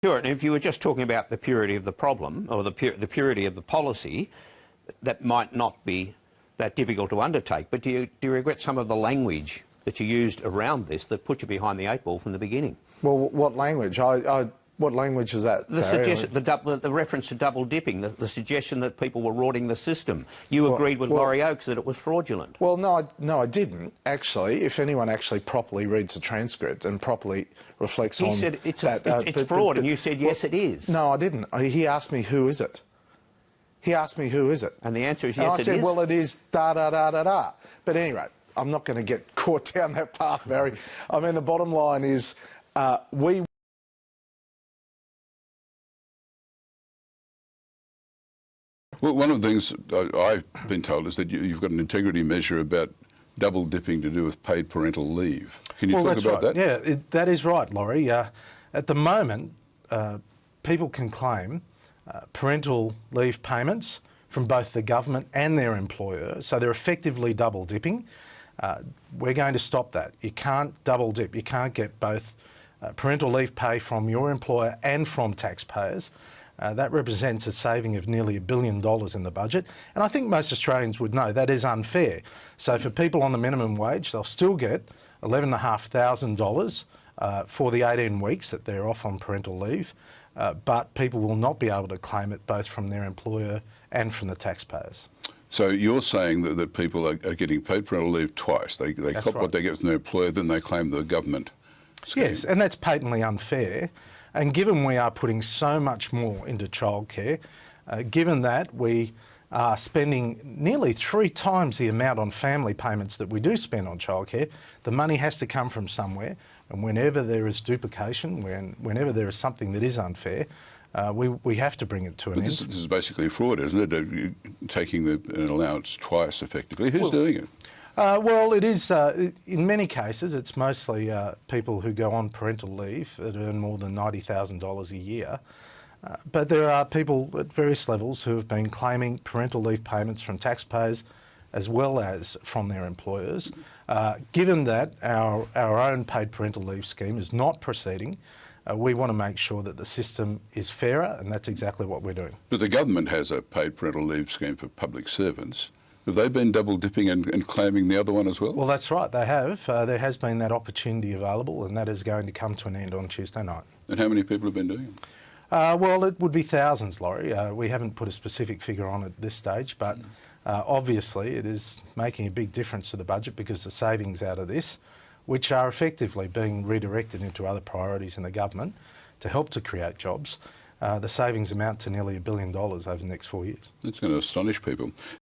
Sure, and if you were just talking about the purity of the problem, or the purity of the policy, that might not be that difficult to undertake. But do you regret some of the language that you used around this that put you behind the eight ball from the beginning? Well, what language? What language is that? The reference to double dipping, the suggestion that people were rorting the system. You agreed with Laurie Oakes that it was fraudulent. Well, no, I didn't, actually. If anyone actually properly reads the transcript and properly reflects on that... He said it's fraud, and you said, yes, it is. No, I didn't. He asked me, who is it? He asked me, who is it? And the answer is yes, it is. I said, well, it is da-da-da-da-da. But anyway, I'm not going to get caught down that path, Barry. I mean, the bottom line is we... Well, one of the things I've been told is that you've got an integrity measure about double dipping to do with paid parental leave. Can you talk about that? Yeah, that is right, Laurie. At the moment, people can claim parental leave payments from both the government and their employer, so they're effectively double dipping. We're going to stop that. You can't double dip. You can't get both parental leave pay from your employer and from taxpayers. That represents a saving of nearly $1 billion in the budget. And I think most Australians would know that is unfair. So for people on the minimum wage, they'll still get $11,500 for the 18 weeks that they're off on parental leave, but people will not be able to claim it both from their employer and from the taxpayers. So you're saying that people are getting paid parental leave twice. They cop what they get from their employer, then they claim the government scheme. Yes, and that's patently unfair. And given we are putting so much more into childcare, given that we are spending nearly 3 times the amount on family payments that we do spend on childcare, the money has to come from somewhere. And whenever there is duplication, whenever there is something that is unfair, we have to bring it to an end. This is basically fraud, isn't it? Taking an allowance twice, effectively. Who's doing it? Well, it is, in many cases, it's mostly people who go on parental leave that earn more than $90,000 a year. But there are people at various levels who have been claiming parental leave payments from taxpayers as well as from their employers. Given that our own paid parental leave scheme is not proceeding, we want to make sure that the system is fairer, and that's exactly what we're doing. But the government has a paid parental leave scheme for public servants. Have they been double dipping and claiming the other one as well? Well, that's right, they have. There has been that opportunity available, and that is going to come to an end on Tuesday night. And how many people have been doing it? Well, it would be thousands, Laurie. We haven't put a specific figure on at this stage, but obviously it is making a big difference to the budget because the savings out of this, which are effectively being redirected into other priorities in the government to help to create jobs, the savings amount to nearly $1 billion over the next 4 years. That's going to astonish people.